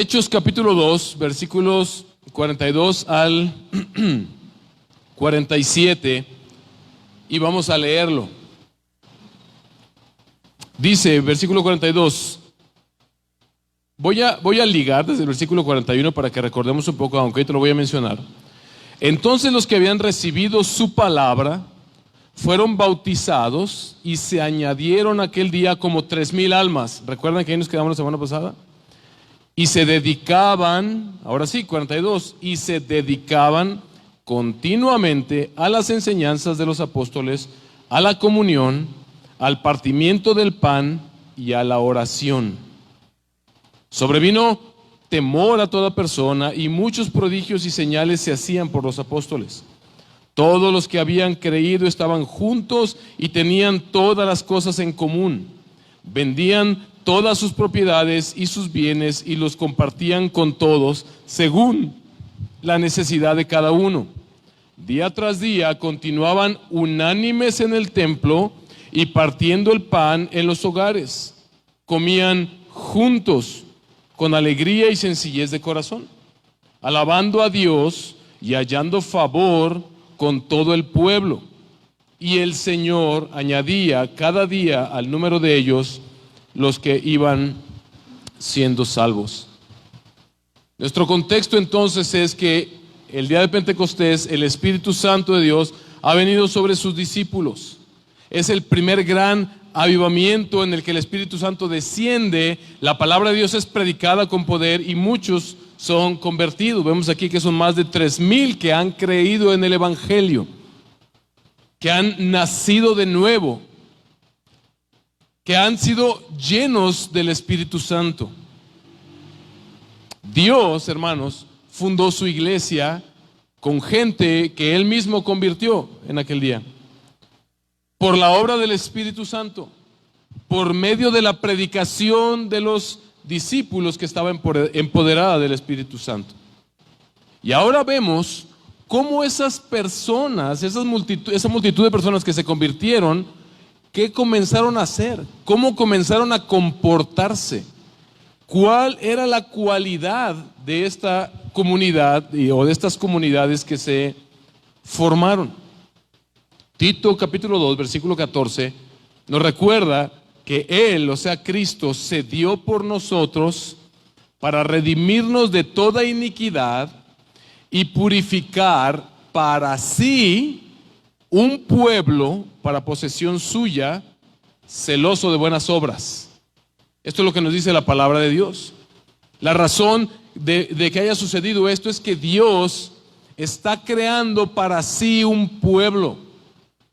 Hechos capítulo 2, versículos 42 al 47, y vamos a leerlo. Dice, versículo 42, voy a ligar desde el versículo 41 para que recordemos un poco, aunque ahí te lo voy a mencionar. Entonces los que habían recibido su palabra fueron bautizados y se añadieron aquel día como 3,000 almas. ¿Recuerdan que ahí nos quedamos la semana pasada? Y se dedicaban, ahora sí, 42, y se dedicaban continuamente a las enseñanzas de los apóstoles, a la comunión, al partimiento del pan y a la oración. Sobrevino temor a toda persona y muchos prodigios y señales se hacían por los apóstoles. Todos los que habían creído estaban juntos y tenían todas las cosas en común. Vendían todas sus propiedades y sus bienes y los compartían con todos según la necesidad de cada uno. Día tras día continuaban unánimes en el templo y partiendo el pan en los hogares. Comían juntos con alegría y sencillez de corazón, alabando a Dios y hallando favor con todo el pueblo. Y el Señor añadía cada día al número de ellos los que iban siendo salvos. Nuestro contexto entonces es que el día de Pentecostés el Espíritu Santo de Dios ha venido sobre sus discípulos. Es el primer gran avivamiento en el que el Espíritu Santo desciende, la palabra de Dios es predicada con poder y muchos son convertidos. Vemos aquí que son más de 3,000 que han creído en el Evangelio, que han nacido de nuevo, que han sido llenos del Espíritu Santo. Dios, hermanos, fundó su iglesia con gente que Él mismo convirtió en aquel día, por la obra del Espíritu Santo, por medio de la predicación de los discípulos que estaba empoderada del Espíritu Santo. Y ahora vemos cómo esas personas, esa multitud de personas que se convirtieron, ¿qué comenzaron a hacer? ¿Cómo comenzaron a comportarse? ¿Cuál era la cualidad de esta comunidad o de estas comunidades que se formaron? Tito capítulo 2, versículo 14, nos recuerda que Él, o sea Cristo, se dio por nosotros para redimirnos de toda iniquidad y purificar para sí un pueblo para posesión suya, celoso de buenas obras. Esto es lo que nos dice la palabra de Dios. La razón de que haya sucedido esto es que Dios está creando para sí un pueblo.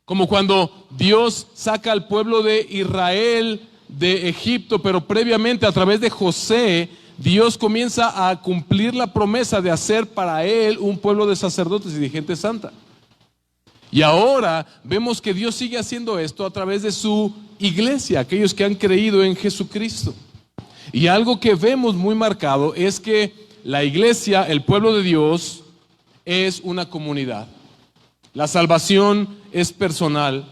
Como cuando Dios saca al pueblo de Israel de Egipto, pero previamente a través de José, Dios comienza a cumplir la promesa de hacer para él un pueblo de sacerdotes y de gente santa. Y ahora vemos que Dios sigue haciendo esto a través de su iglesia, aquellos que han creído en Jesucristo. Y algo que vemos muy marcado es que la iglesia, el pueblo de Dios, es una comunidad. La salvación es personal.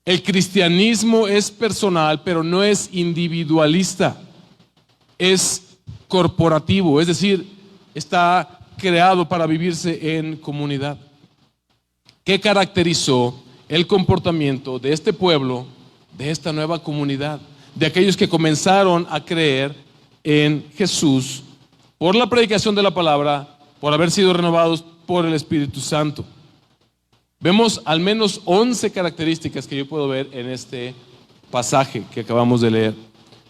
El cristianismo es personal, pero no es individualista. Es corporativo, es decir, está creado para vivirse en comunidad. ¿Qué caracterizó el comportamiento de este pueblo, de esta nueva comunidad, de aquellos que comenzaron a creer en Jesús por la predicación de la palabra, por haber sido renovados por el Espíritu Santo? Vemos al menos 11 características que yo puedo ver en este pasaje que acabamos de leer.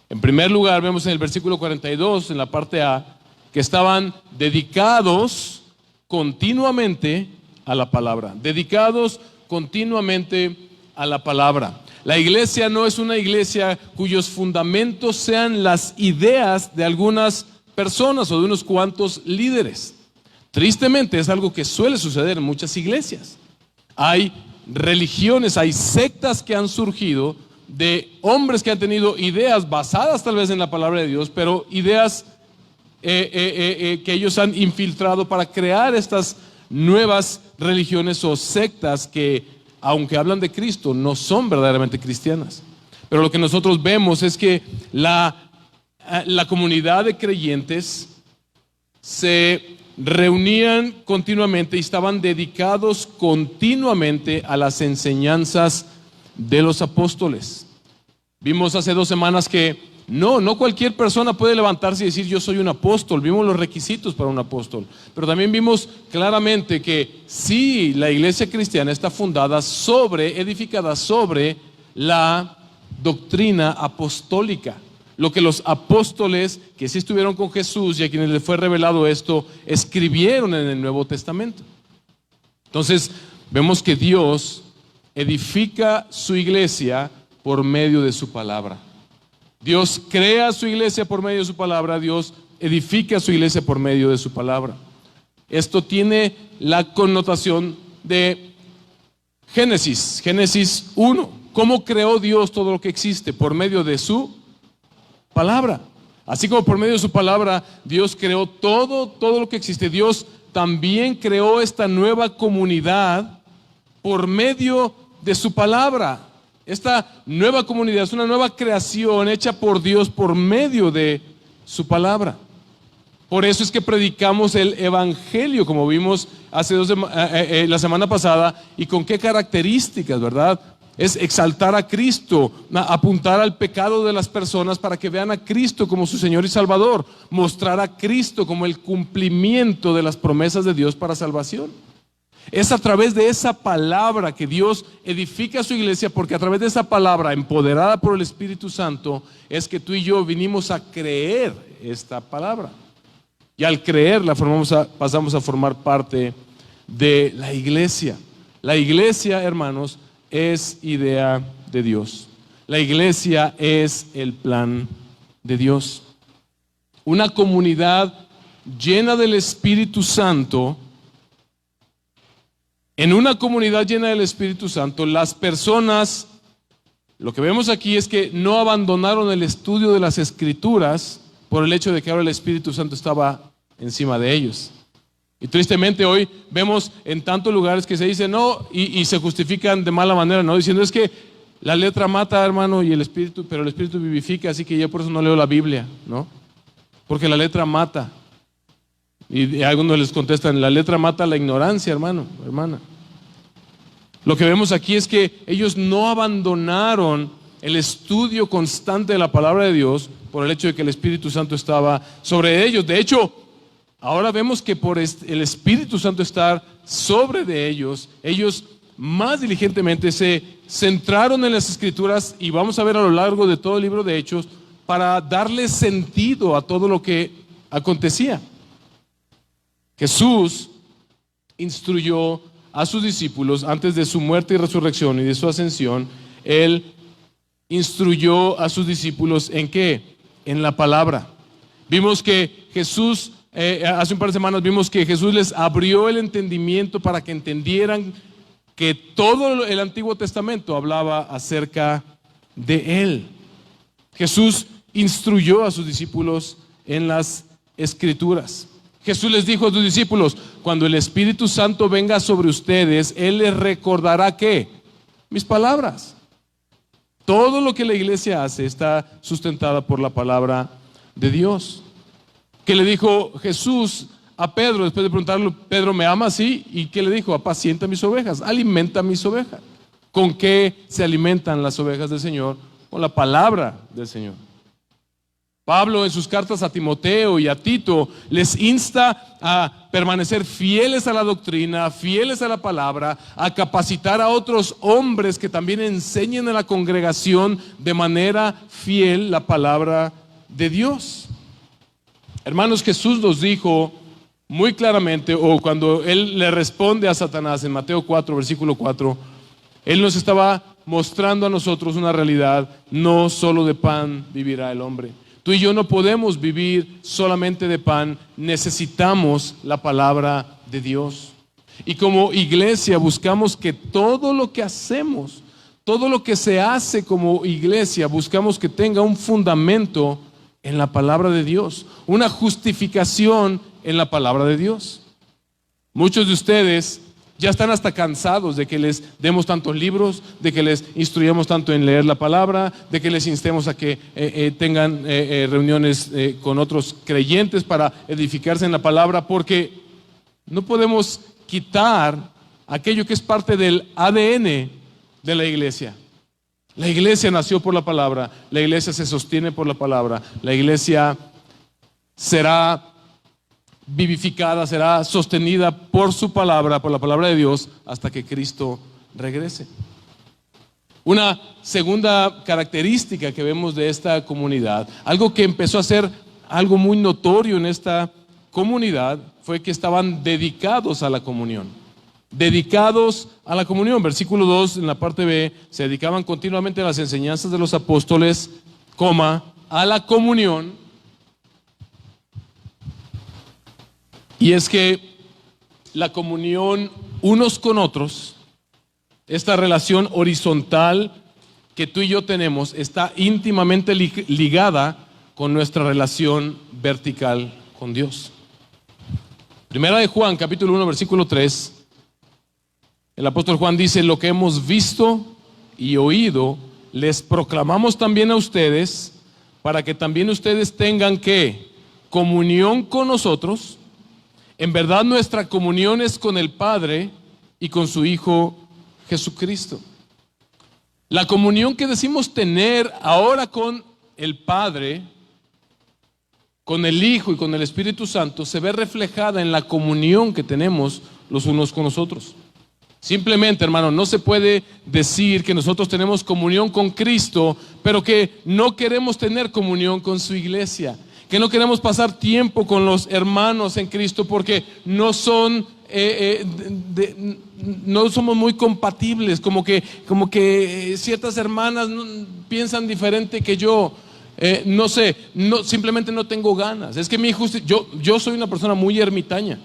En primer lugar, vemos en el versículo 42, en la parte A, que estaban dedicados continuamente a la palabra. Dedicados continuamente a la palabra. La iglesia no es una iglesia cuyos fundamentos sean las ideas de algunas personas o de unos cuantos líderes. Tristemente es algo que suele suceder en muchas iglesias. Hay religiones, hay sectas que han surgido de hombres que han tenido ideas basadas tal vez en la palabra de Dios, pero ideas que ellos han infiltrado para crear estas nuevas religiones o sectas que, aunque hablan de Cristo, no son verdaderamente cristianas. Pero lo que nosotros vemos es que la la comunidad de creyentes se reunían continuamente y estaban dedicados continuamente a las enseñanzas de los apóstoles. Vimos hace 2 semanas que no cualquier persona puede levantarse y decir yo soy un apóstol. Vimos los requisitos para un apóstol, pero también vimos claramente que sí, la iglesia cristiana está edificada sobre la doctrina apostólica. Lo que los apóstoles que sí estuvieron con Jesús y a quienes les fue revelado esto, escribieron en el Nuevo Testamento. Entonces, vemos que Dios edifica su iglesia por medio de su palabra. Dios crea su iglesia por medio de su palabra, Dios edifica su iglesia por medio de su palabra. Esto tiene la connotación de Génesis 1. ¿Cómo creó Dios todo lo que existe? Por medio de su palabra. Así como por medio de su palabra Dios creó todo lo que existe. Dios también creó esta nueva comunidad por medio de su palabra. Esta nueva comunidad es una nueva creación hecha por Dios por medio de su palabra. Por eso es que predicamos el evangelio, como vimos la semana pasada, y con qué características, ¿verdad? Es exaltar a Cristo, apuntar al pecado de las personas para que vean a Cristo como su Señor y Salvador, mostrar a Cristo como el cumplimiento de las promesas de Dios para salvación. Es a través de esa palabra que Dios edifica a su iglesia, porque a través de esa palabra empoderada por el Espíritu Santo es que tú y yo vinimos a creer esta palabra. Y al creerla pasamos a formar parte de la iglesia. La iglesia, hermanos, es idea de Dios. La iglesia es el plan de Dios. Una comunidad llena del Espíritu Santo. En una comunidad llena del Espíritu Santo, las personas, lo que vemos aquí es que no abandonaron el estudio de las Escrituras por el hecho de que ahora el Espíritu Santo estaba encima de ellos. Y tristemente hoy vemos en tantos lugares que se dice no y se justifican de mala manera, ¿no? Diciendo es que la letra mata, hermano, pero el Espíritu vivifica, así que yo por eso no leo la Biblia, ¿no? Porque la letra mata. Y algunos les contestan, la letra mata la ignorancia, hermano, hermana. Lo que vemos aquí es que ellos no abandonaron el estudio constante de la palabra de Dios por el hecho de que el Espíritu Santo estaba sobre ellos. De hecho, ahora vemos que por el Espíritu Santo estar sobre de ellos, ellos más diligentemente se centraron en las Escrituras, y vamos a ver a lo largo de todo el libro de Hechos, para darle sentido a todo lo que acontecía. Jesús instruyó a sus discípulos antes de su muerte y resurrección y de su ascensión. Él instruyó a sus discípulos ¿en qué? En la palabra. Vimos que Jesús, hace un par de semanas vimos que Jesús les abrió el entendimiento para que entendieran que todo el Antiguo Testamento hablaba acerca de Él. Jesús instruyó a sus discípulos en las Escrituras. Jesús les dijo a sus discípulos, cuando el Espíritu Santo venga sobre ustedes, Él les recordará ¿qué? Mis palabras. Todo lo que la iglesia hace está sustentada por la palabra de Dios. ¿Qué le dijo Jesús a Pedro después de preguntarle, Pedro, ¿me amas? Sí. ¿Y qué le dijo? Apacienta mis ovejas, alimenta mis ovejas. ¿Con qué se alimentan las ovejas del Señor? Con la palabra del Señor. Pablo en sus cartas a Timoteo y a Tito les insta a permanecer fieles a la doctrina, fieles a la palabra, a capacitar a otros hombres que también enseñen a la congregación de manera fiel la palabra de Dios. Hermanos, Jesús nos dijo muy claramente, o cuando Él le responde a Satanás en Mateo 4, versículo 4, Él nos estaba mostrando a nosotros una realidad: no solo de pan vivirá el hombre. Tú y yo no podemos vivir solamente de pan, necesitamos la palabra de Dios. Y como iglesia buscamos que todo lo que hacemos, todo lo que se hace como iglesia, buscamos que tenga un fundamento en la palabra de Dios, una justificación en la palabra de Dios. Muchos de ustedes Ya están hasta cansados de que les demos tantos libros, de que les instruyamos tanto en leer la palabra, de que les instemos a que tengan reuniones con otros creyentes para edificarse en la palabra, porque no podemos quitar aquello que es parte del ADN de la iglesia. La iglesia nació por la palabra, la iglesia se sostiene por la palabra, la iglesia será vivificada, será sostenida por su palabra, por la palabra de Dios, hasta que Cristo regrese. Una segunda característica que vemos de esta comunidad, algo que empezó a ser algo muy notorio en esta comunidad, fue que estaban dedicados a la comunión. Dedicados a la comunión. Versículo 2, en la parte B, se dedicaban continuamente a las enseñanzas de los apóstoles, a la comunión. Y es que la comunión unos con otros, esta relación horizontal que tú y yo tenemos, está íntimamente ligada con nuestra relación vertical con Dios. Primera de Juan, capítulo 1, versículo 3, el apóstol Juan dice: lo que hemos visto y oído, les proclamamos también a ustedes, para que también ustedes tengan ¿qué? Comunión con nosotros. En verdad nuestra comunión es con el Padre y con su Hijo Jesucristo. La comunión que decimos tener ahora con el Padre, con el Hijo y con el Espíritu Santo, se ve reflejada en la comunión que tenemos los unos con los otros. Simplemente, hermano, no se puede decir que nosotros tenemos comunión con Cristo, pero que no queremos tener comunión con su iglesia, que no queremos pasar tiempo con los hermanos en Cristo porque no son, no somos muy compatibles, como que ciertas hermanas piensan diferente que yo. No sé, simplemente no tengo ganas. Es que yo soy una persona muy ermitaña.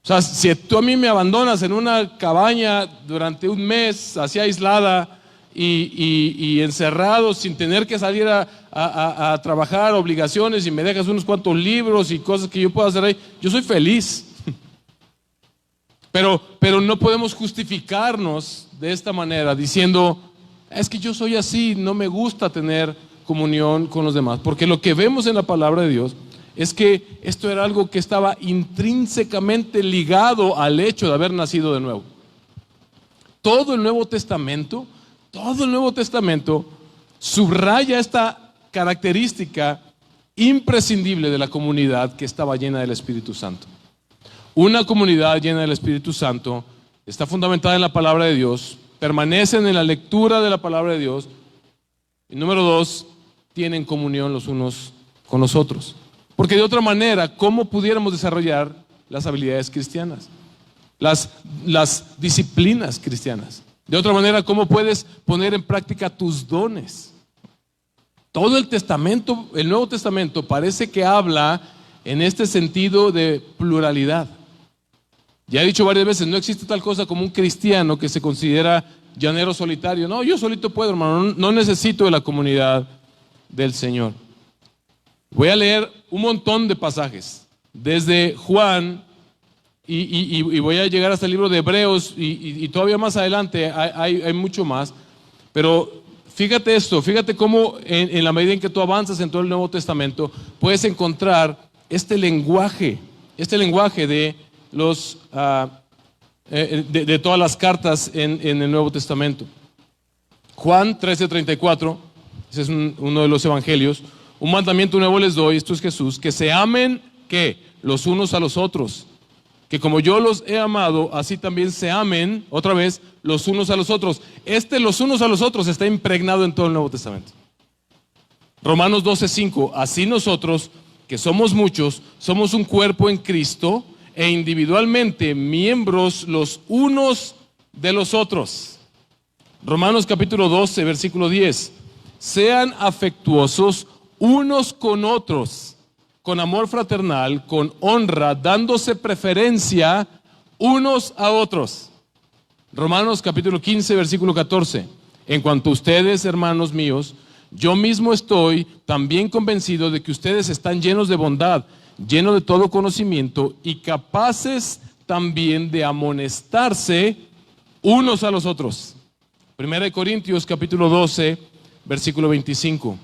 O sea, si tú a mí me abandonas en una cabaña durante un mes, así aislada y encerrado, sin tener que salir a trabajar, obligaciones, y me dejas unos cuantos libros y cosas que yo puedo hacer ahí, yo soy feliz. Pero no podemos justificarnos de esta manera diciendo: es que yo soy así, no me gusta tener comunión con los demás. Porque lo que vemos en la palabra de Dios es que esto era algo que estaba intrínsecamente ligado al hecho de haber nacido de nuevo. Todo el Nuevo Testamento subraya esta característica imprescindible de la comunidad que estaba llena del Espíritu Santo. Una comunidad llena del Espíritu Santo está fundamentada en la palabra de Dios, permanecen en la lectura de la palabra de Dios, y número 2, tienen comunión los unos con los otros. Porque de otra manera, ¿cómo pudiéramos desarrollar las habilidades cristianas? Las disciplinas cristianas. De otra manera, ¿cómo puedes poner en práctica tus dones? Todo el Testamento, el Nuevo Testamento, parece que habla en este sentido de pluralidad. Ya he dicho varias veces, no existe tal cosa como un cristiano que se considera llanero solitario. No, yo solito puedo, hermano, no necesito de la comunidad del Señor. Voy a leer un montón de pasajes, desde Juan y voy a llegar hasta el libro de Hebreos y todavía más adelante hay mucho más. Pero fíjate esto, fíjate cómo en la medida en que tú avanzas en todo el Nuevo Testamento, puedes encontrar este lenguaje de de todas las cartas en el Nuevo Testamento. Juan 13:34, ese es uno de los evangelios. Un mandamiento nuevo les doy, esto es Jesús, que se amen, ¿qué? Los unos a los otros. Que como yo los he amado, así también se amen, otra vez, los unos a los otros. Los unos a los otros está impregnado en todo el Nuevo Testamento. Romanos 12:5, así nosotros, que somos muchos, somos un cuerpo en Cristo e individualmente miembros los unos de los otros. Romanos capítulo 12, versículo 10, sean afectuosos unos con otros, con amor fraternal, con honra, dándose preferencia unos a otros. Romanos capítulo 15, versículo 14. En cuanto a ustedes, hermanos míos, yo mismo estoy también convencido de que ustedes están llenos de bondad, llenos de todo conocimiento y capaces también de amonestarse unos a los otros. Primera de Corintios capítulo 12, versículo 25.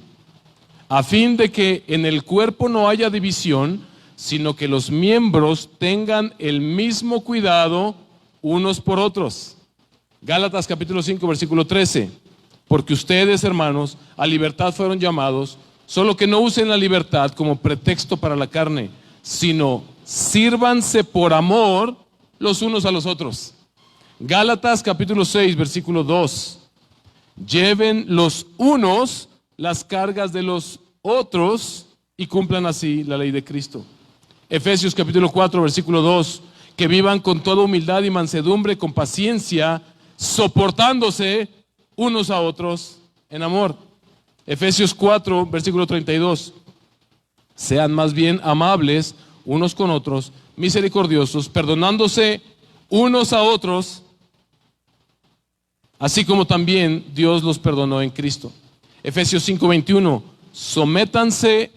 A fin de que en el cuerpo no haya división, sino que los miembros tengan el mismo cuidado unos por otros. Gálatas capítulo 5, versículo 13. Porque ustedes, hermanos, a libertad fueron llamados, solo que no usen la libertad como pretexto para la carne, sino sírvanse por amor los unos a los otros. Gálatas capítulo 6, versículo 2. Lleven los unos las cargas de los otros y cumplan así la ley de Cristo. Efesios capítulo 4, versículo 2. Que vivan con toda humildad y mansedumbre, con paciencia, soportándose unos a otros en amor. Efesios 4, versículo 32. Sean más bien amables unos con otros, misericordiosos, perdonándose unos a otros, así como también Dios los perdonó en Cristo. Efesios 5:21. Sométanse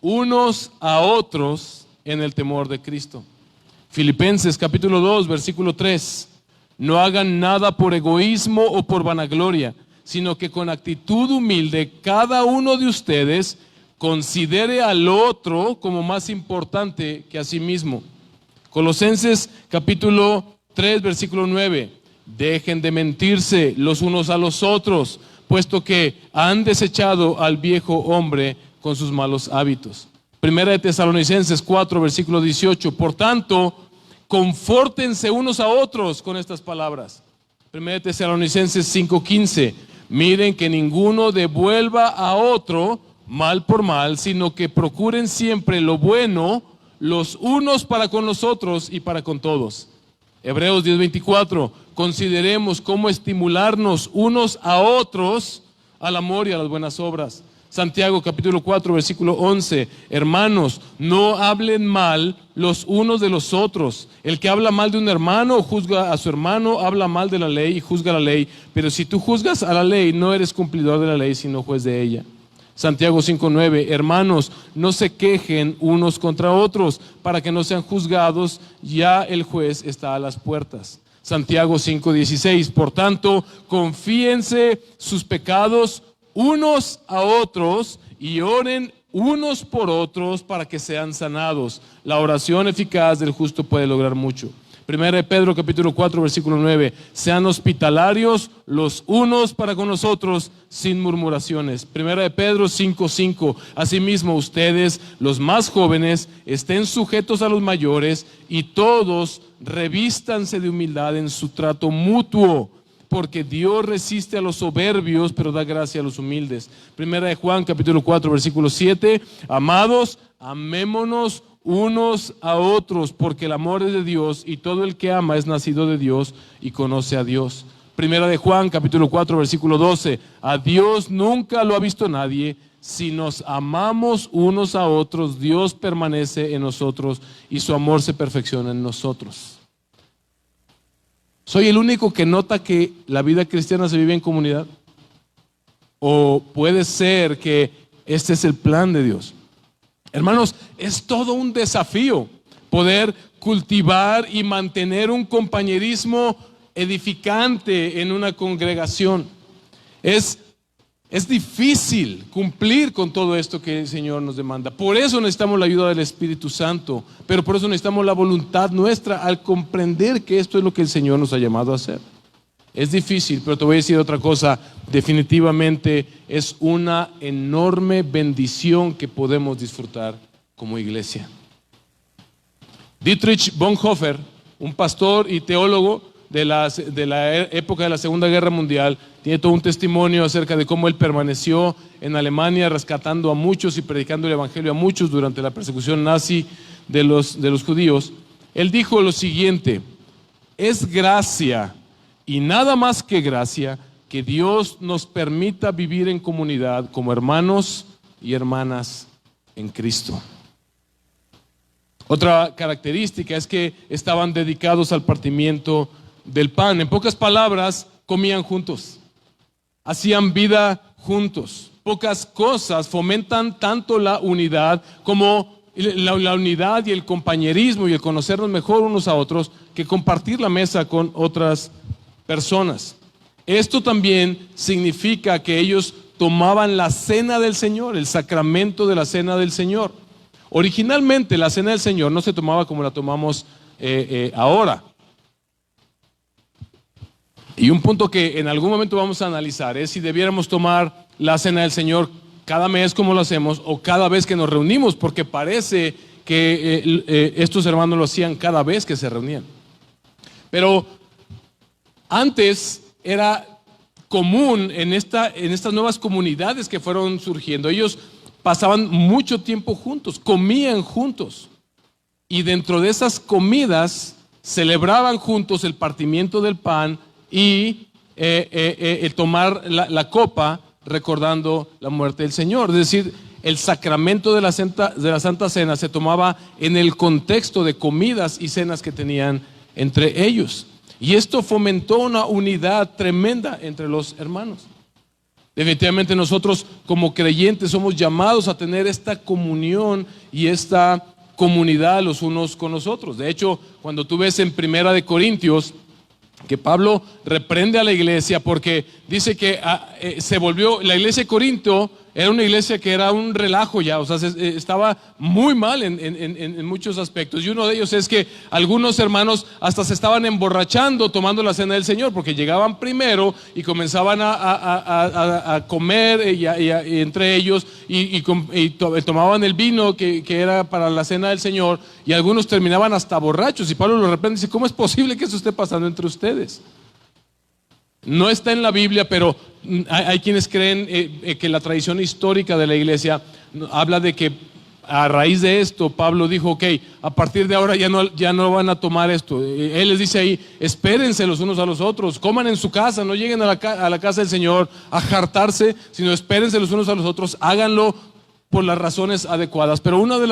unos a otros en el temor de Cristo. Filipenses capítulo 2, versículo 3. No hagan nada por egoísmo o por vanagloria, sino que con actitud humilde cada uno de ustedes considere al otro como más importante que a sí mismo. Colosenses capítulo 3, versículo 9. Dejen de mentirse los unos a los otros, puesto que han desechado al viejo hombre con sus malos hábitos. Primera de Tesalonicenses 4, versículo 18. Por tanto, confórtense unos a otros con estas palabras. Primera de Tesalonicenses 5:15. Miren que ninguno devuelva a otro mal por mal, sino que procuren siempre lo bueno los unos para con los otros y para con todos. Hebreos 10:24. Consideremos cómo estimularnos unos a otros al amor y a las buenas obras. Santiago capítulo 4, versículo 11. Hermanos, no hablen mal los unos de los otros. El que habla mal de un hermano o juzga a su hermano, habla mal de la ley y juzga la ley. Pero si tú juzgas a la ley, no eres cumplidor de la ley, sino juez de ella. Santiago 5:9. Hermanos, no se quejen unos contra otros, para que no sean juzgados, ya el juez está a las puertas. Santiago 5:16. Por tanto, confíense sus pecados unos a otros y oren unos por otros para que sean sanados. La oración eficaz del justo puede lograr mucho. Primera de Pedro capítulo 4, versículo 9. Sean hospitalarios los unos para con los otros sin murmuraciones. Primera de Pedro 5:5. Asimismo ustedes, los más jóvenes, estén sujetos a los mayores y todos revístanse de humildad en su trato mutuo, porque Dios resiste a los soberbios, pero da gracia a los humildes. Primera de Juan capítulo 4, versículo 7. Amados, amémonos unos a otros, porque el amor es de Dios y todo el que ama es nacido de Dios y conoce a Dios. Primera de Juan capítulo 4, versículo 12. A Dios nunca lo ha visto nadie. Si nos amamos unos a otros, Dios permanece en nosotros y su amor se perfecciona en nosotros. ¿Soy el único que nota que la vida cristiana se vive en comunidad? ¿O puede ser que este es el plan de Dios? Hermanos, es todo un desafío poder cultivar y mantener un compañerismo edificante en una congregación. Es difícil cumplir con todo esto que el Señor nos demanda. Por eso necesitamos la ayuda del Espíritu Santo, pero por eso necesitamos la voluntad nuestra al comprender que esto es lo que el Señor nos ha llamado a hacer. Es difícil, pero te voy a decir otra cosa. Definitivamente es una enorme bendición que podemos disfrutar como iglesia. Dietrich Bonhoeffer, un pastor y teólogo de la época de la Segunda Guerra Mundial, tiene todo un testimonio acerca de cómo él permaneció en Alemania rescatando a muchos y predicando el evangelio a muchos durante la persecución nazi de los judíos. Él dijo lo siguiente: es gracia y nada más que gracia que Dios nos permita vivir en comunidad como hermanos y hermanas en Cristo. Otra característica es que estaban dedicados al partimiento del pan. En pocas palabras, comían juntos, hacían vida juntos. Pocas cosas fomentan tanto la unidad como la unidad y el compañerismo y el conocernos mejor unos a otros que compartir la mesa con otras personas. Esto también significa que ellos tomaban la cena del Señor, el sacramento de la cena del Señor. Originalmente la cena del Señor no se tomaba como la tomamos ahora. Y un punto que en algún momento vamos a analizar es si debiéramos tomar la cena del Señor cada mes como lo hacemos o cada vez que nos reunimos, porque parece que estos hermanos lo hacían cada vez que se reunían. Pero antes era común en estas nuevas comunidades que fueron surgiendo. Ellos pasaban mucho tiempo juntos, comían juntos. Y dentro de esas comidas celebraban juntos el partimiento del pan y el tomar la copa recordando la muerte del Señor. Es decir, el sacramento de la Santa Cena se tomaba en el contexto de comidas y cenas que tenían entre ellos. Y esto fomentó una unidad tremenda entre los hermanos. Definitivamente nosotros como creyentes somos llamados a tener esta comunión y esta comunidad los unos con los otros. De hecho, cuando tú ves en Primera de Corintios que Pablo reprende a la iglesia porque dice que se volvió, la iglesia de Corinto era una iglesia que era un relajo ya, o sea, estaba muy mal en muchos aspectos. Y uno de ellos es que algunos hermanos hasta se estaban emborrachando tomando la cena del Señor, porque llegaban primero y comenzaban a comer y entre ellos y tomaban el vino que era para la cena del Señor, y algunos terminaban hasta borrachos. Y Pablo lo reprende y dice: ¿cómo es posible que eso esté pasando entre ustedes? No está en la Biblia, pero hay quienes creen que la tradición histórica de la iglesia habla de que a raíz de esto Pablo dijo: ok, a partir de ahora ya no van a tomar esto. Él les dice ahí: espérense los unos a los otros, coman en su casa, no lleguen a la casa del Señor a jartarse, sino espérense los unos a los otros, háganlo por las razones adecuadas. Pero una de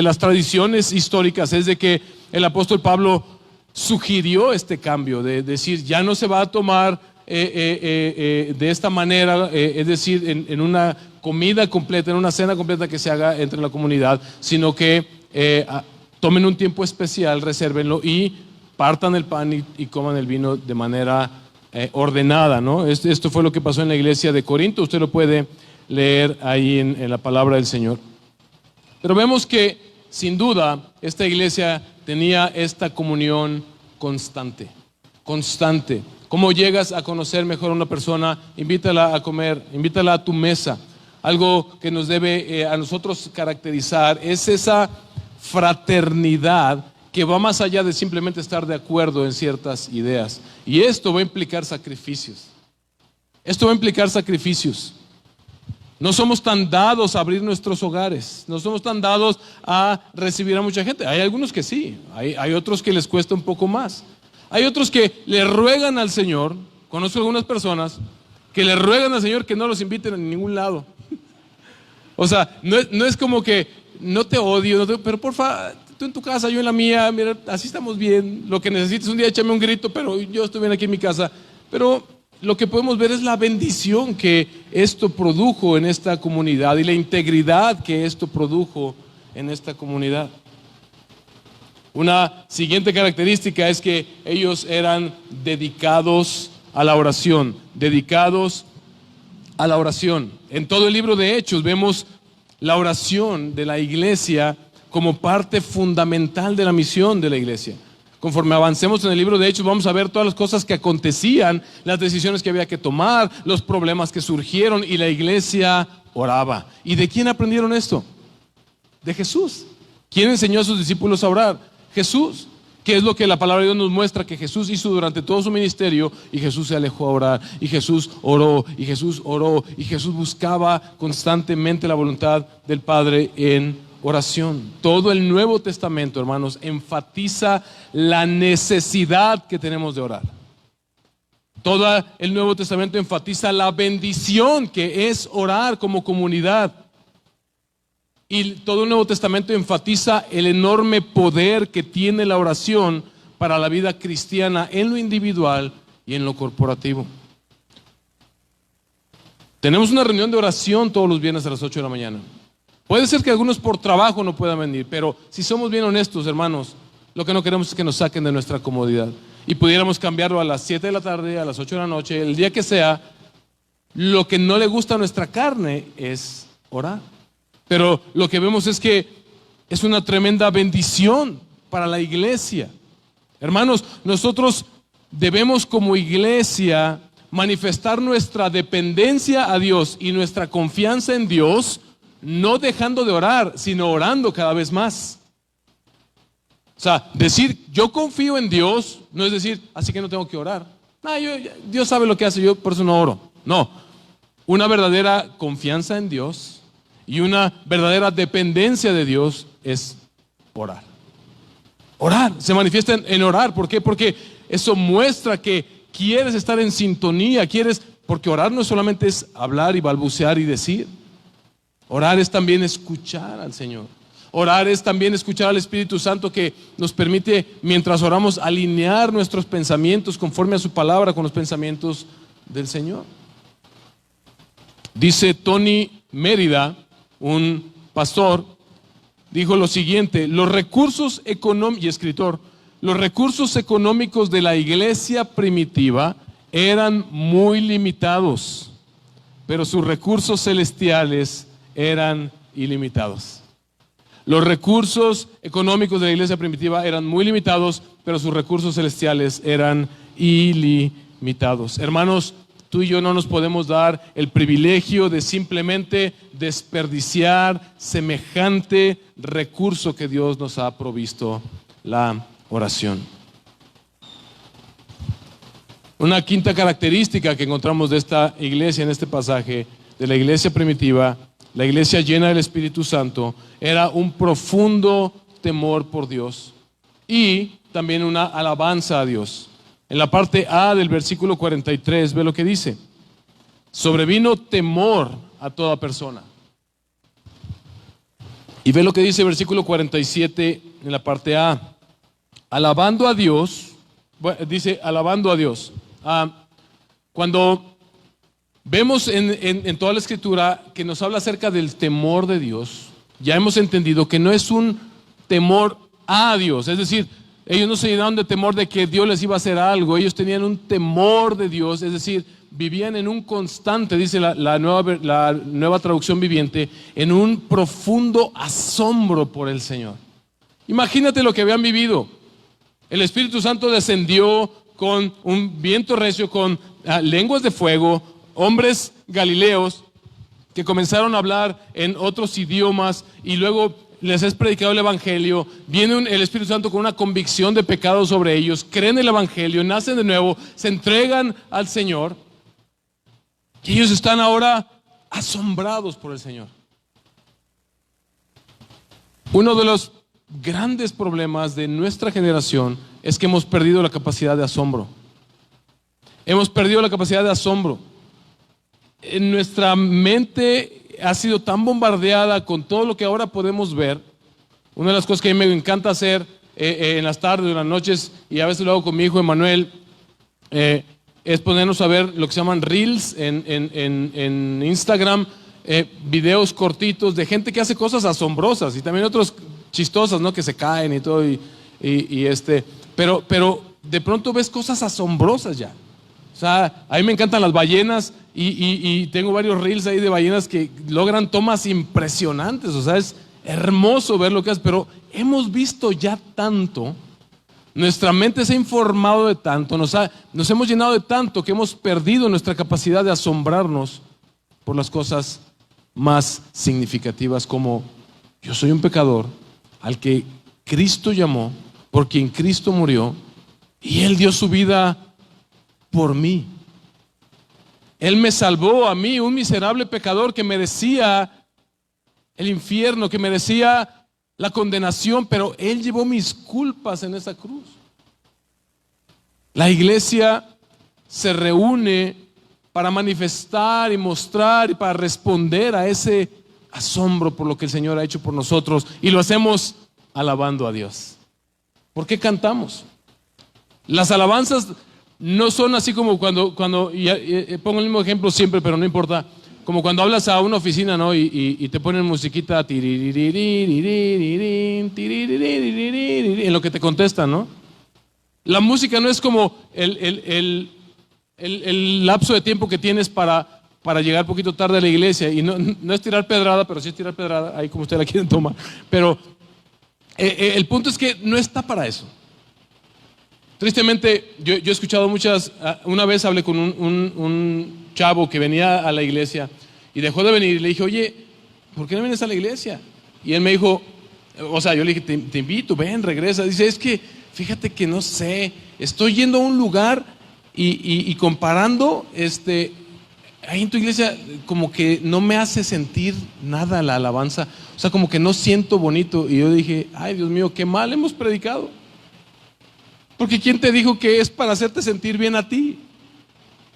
las tradiciones históricas es de que el apóstol Pablo sugirió este cambio de decir: ya no se va a tomar de esta manera, es decir, en una comida completa, en una cena completa que se haga entre la comunidad, sino que tomen un tiempo especial, resérvenlo y partan el pan y coman el vino de manera ordenada, ¿no? Esto fue lo que pasó en la iglesia de Corinto. Usted lo puede leer ahí en la palabra del Señor. Pero vemos que sin duda esta iglesia tenía esta comunión constante. ¿Cómo llegas a conocer mejor a una persona? Invítala a comer, invítala a tu mesa. Algo que nos debe a nosotros caracterizar es esa fraternidad que va más allá de simplemente estar de acuerdo en ciertas ideas. Y esto va a implicar sacrificios. No somos tan dados a abrir nuestros hogares, no somos tan dados a recibir a mucha gente. Hay algunos que sí, hay otros que les cuesta un poco más. Hay otros que le ruegan al Señor. Conozco algunas personas que le ruegan al Señor que no los inviten a ningún lado. O sea, no es como que no te odio, pero porfa, tú en tu casa, yo en la mía, mira, así estamos bien. Lo que necesites un día, échame un grito, pero yo estoy bien aquí en mi casa. Pero lo que podemos ver es la bendición que esto produjo en esta comunidad y la integridad que esto produjo en esta comunidad. Una siguiente característica es que ellos eran dedicados a la oración, En todo el libro de Hechos vemos la oración de la iglesia como parte fundamental de la misión de la iglesia. Conforme avancemos en el libro de Hechos, vamos a ver todas las cosas que acontecían, las decisiones que había que tomar, los problemas que surgieron, y la iglesia oraba. ¿Y de quién aprendieron esto? De Jesús. ¿Quién enseñó a sus discípulos a orar? Jesús. ¿Qué es lo que la palabra de Dios nos muestra que Jesús hizo durante todo su ministerio? Y Jesús se alejó a orar, y Jesús oró, y Jesús buscaba constantemente la voluntad del Padre en oración. Todo el Nuevo Testamento, hermanos, enfatiza la necesidad que tenemos de orar. Todo el Nuevo Testamento enfatiza la bendición que es orar como comunidad. Y todo el Nuevo Testamento enfatiza el enorme poder que tiene la oración para la vida cristiana en lo individual y en lo corporativo. Tenemos una reunión de oración todos los viernes a las 8 de la mañana. Puede ser que algunos por trabajo no puedan venir, pero si somos bien honestos, hermanos, lo que no queremos es que nos saquen de nuestra comodidad. Y pudiéramos cambiarlo a las 7 de la tarde, a las 8 de la noche, el día que sea. Lo que no le gusta a nuestra carne es orar. Pero lo que vemos es que es una tremenda bendición para la iglesia. Hermanos, nosotros debemos como iglesia manifestar nuestra dependencia a Dios y nuestra confianza en Dios, no dejando de orar, sino orando cada vez más. O sea, decir yo confío en Dios no es decir, así que no tengo que orar. No, Dios sabe lo que hace, yo por eso no oro. No, una verdadera confianza en Dios y una verdadera dependencia de Dios es orar. Orar, se manifiesta en orar. ¿Por qué? Porque eso muestra que quieres estar en sintonía, porque orar no solamente es hablar y balbucear y decir. Orar es también escuchar al Señor. Orar es también escuchar al Espíritu Santo, que nos permite, mientras oramos, alinear nuestros pensamientos conforme a su palabra con los pensamientos del Señor. Dice Tony Mérida, un pastor, dijo lo siguiente: los recursos económicos, y escritor, los recursos económicos de la iglesia primitiva eran muy limitados, pero sus recursos celestiales eran ilimitados. Los recursos económicos de la iglesia primitiva eran muy limitados, pero sus recursos celestiales eran ilimitados. Hermanos, tú y yo no nos podemos dar el privilegio de simplemente desperdiciar semejante recurso que Dios nos ha provisto: la oración. Una quinta característica que encontramos de esta iglesia en este pasaje, de la iglesia primitiva, la iglesia llena del Espíritu Santo, era un profundo temor por Dios y también una alabanza a Dios. En la parte A del versículo 43, ve lo que dice: sobrevino temor a toda persona. Y ve lo que dice el versículo 47 en la parte A: alabando a Dios. Bueno, dice alabando a Dios. Cuando vemos en toda la Escritura que nos habla acerca del temor de Dios, ya hemos entendido que no es un temor a Dios. Es decir, ellos no se llenaron de temor de que Dios les iba a hacer algo. Ellos tenían un temor de Dios, es decir, vivían en un constante, dice la nueva traducción viviente, en un profundo asombro por el Señor. Imagínate lo que habían vivido. El Espíritu Santo descendió con un viento recio, con lenguas de fuego, hombres galileos que comenzaron a hablar en otros idiomas y luego les es predicado el Evangelio. Viene el Espíritu Santo con una convicción de pecado sobre ellos, creen el Evangelio, nacen de nuevo, se entregan al Señor y ellos están ahora asombrados por el Señor. Uno de los grandes problemas de nuestra generación es que hemos perdido la capacidad de asombro. Hemos perdido la capacidad de asombro. En nuestra mente ha sido tan bombardeada con todo lo que ahora podemos ver. Una de las cosas que a mí me encanta hacer en las tardes, en las noches, y a veces lo hago con mi hijo Emanuel, es ponernos a ver lo que se llaman reels en Instagram, videos cortitos de gente que hace cosas asombrosas y también otros chistosas, ¿no? Que se caen y todo, pero de pronto ves cosas asombrosas ya. O sea, a mí me encantan las ballenas y tengo varios reels ahí de ballenas que logran tomas impresionantes. O sea, es hermoso ver lo que hace, pero hemos visto ya tanto, nuestra mente se ha informado de tanto, nos hemos llenado de tanto que hemos perdido nuestra capacidad de asombrarnos por las cosas más significativas, como yo soy un pecador al que Cristo llamó, por quien Cristo murió, y Él dio su vida por mí. Él me salvó a mí, un miserable pecador que merecía el infierno, que merecía la condenación, pero Él llevó mis culpas en esa cruz. La iglesia se reúne para manifestar y mostrar y para responder a ese asombro por lo que el Señor ha hecho por nosotros, y lo hacemos alabando a Dios. ¿Por qué cantamos? Las alabanzas no son así como cuando pongo el mismo ejemplo siempre, pero no importa. como cuando hablas a una oficina, ¿no? Y te ponen musiquita en lo que te contestan, ¿no? La música no es como el lapso de tiempo que tienes para llegar poquito tarde a la iglesia. Y no es tirar pedrada, pero sí es tirar pedrada, ahí como ustedes la quieren tomar. Pero el punto es que no está para eso. Tristemente, yo he escuchado muchas. Una vez hablé con un chavo que venía a la iglesia y dejó de venir. Y le dije, oye, ¿por qué no vienes a la iglesia? Y él me dijo, o sea, yo le dije, te invito, ven, regresa. Dice, es que fíjate que no sé, estoy yendo a un lugar y comparando, ahí en tu iglesia como que no me hace sentir nada la alabanza. O sea, como que no siento bonito. Y yo dije, ay, Dios mío, qué mal hemos predicado. Porque ¿quién te dijo que es para hacerte sentir bien a ti?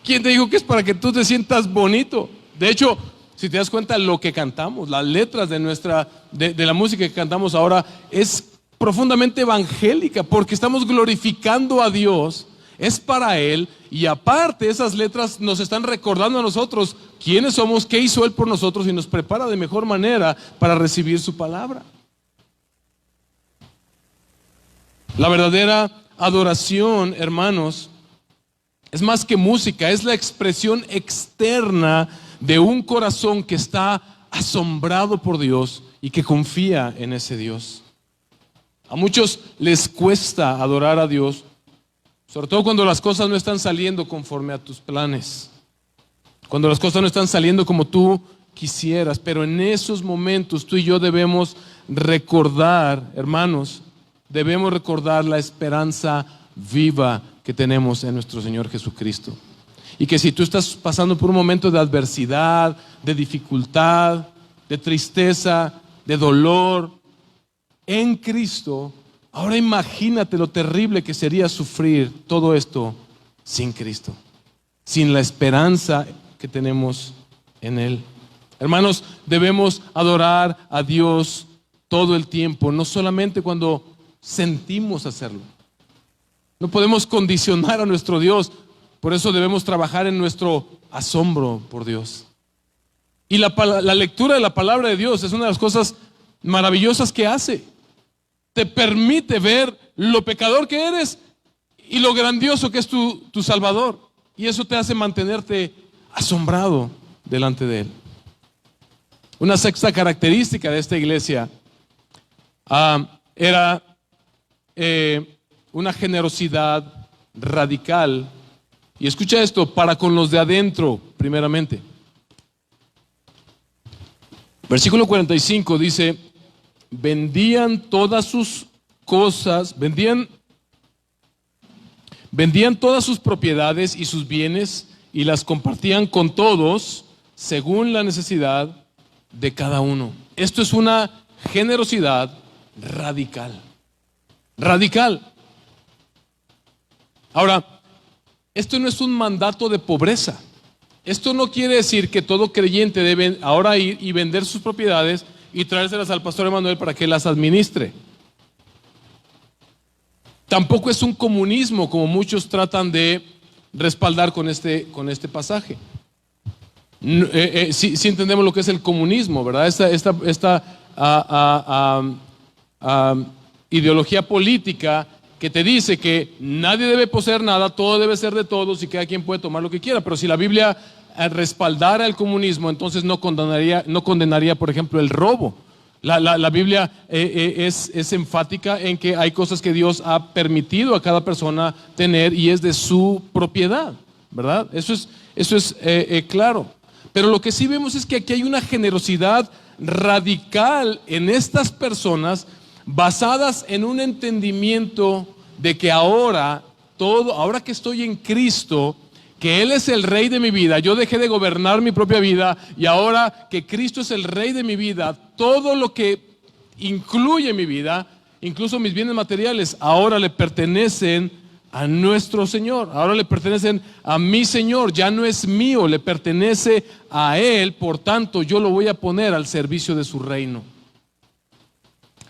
¿Quién te dijo que es para que tú te sientas bonito? De hecho, si te das cuenta, lo que cantamos, las letras de la música que cantamos ahora es profundamente evangélica, porque estamos glorificando a Dios, es para Él, y aparte esas letras nos están recordando a nosotros quiénes somos, qué hizo Él por nosotros, y nos prepara de mejor manera para recibir su palabra. La verdadera adoración, hermanos, es más que música, es la expresión externa de un corazón que está asombrado por Dios y que confía en ese Dios. A muchos les cuesta adorar a Dios, sobre todo cuando las cosas no están saliendo conforme a tus planes, cuando las cosas no están saliendo como tú quisieras, pero en esos momentos tú y yo debemos recordar, hermanos, debemos recordar la esperanza viva que tenemos en nuestro Señor Jesucristo. Y que si tú estás pasando por un momento de adversidad, de dificultad, de tristeza, de dolor, en Cristo, ahora imagínate lo terrible que sería sufrir todo esto sin Cristo, sin la esperanza que tenemos en Él. Hermanos, debemos adorar a Dios todo el tiempo, no solamente cuando sentimos hacerlo. No podemos condicionar a nuestro Dios, por eso debemos trabajar en nuestro asombro por Dios. Y la lectura de la palabra de Dios es una de las cosas maravillosas que hace. Te permite ver lo pecador que eres y lo grandioso que es tu Salvador. Y eso te hace mantenerte asombrado delante de Él. Una sexta característica de esta iglesia era una generosidad radical. Y escucha esto, para con los de adentro, primeramente. Versículo 45 dice, vendían todas sus cosas, vendían todas sus propiedades y sus bienes y las compartían con todos según la necesidad de cada uno. Esto es una generosidad radical. Radical. Ahora, esto no es un mandato de pobreza. Esto no quiere decir que todo creyente debe ahora ir y vender sus propiedades y traérselas al pastor Emanuel para que las administre. Tampoco es un comunismo como muchos tratan de respaldar con este pasaje. Sí entendemos lo que es el comunismo, ¿verdad? Esta ideología política que te dice que nadie debe poseer nada, todo debe ser de todos y cada quien puede tomar lo que quiera. Pero si la Biblia respaldara el comunismo, entonces no condenaría, por ejemplo, el robo. La Biblia es enfática en que hay cosas que Dios ha permitido a cada persona tener y es de su propiedad, ¿verdad? Eso es claro. Pero lo que sí vemos es que aquí hay una generosidad radical en estas personas basadas en un entendimiento de que ahora que estoy en Cristo, que Él es el Rey de mi vida, yo dejé de gobernar mi propia vida y ahora que Cristo es el Rey de mi vida, todo lo que incluye mi vida, incluso mis bienes materiales, ahora le pertenecen a nuestro Señor, ahora le pertenecen a mi Señor, ya no es mío, le pertenece a Él, por tanto yo lo voy a poner al servicio de su reino.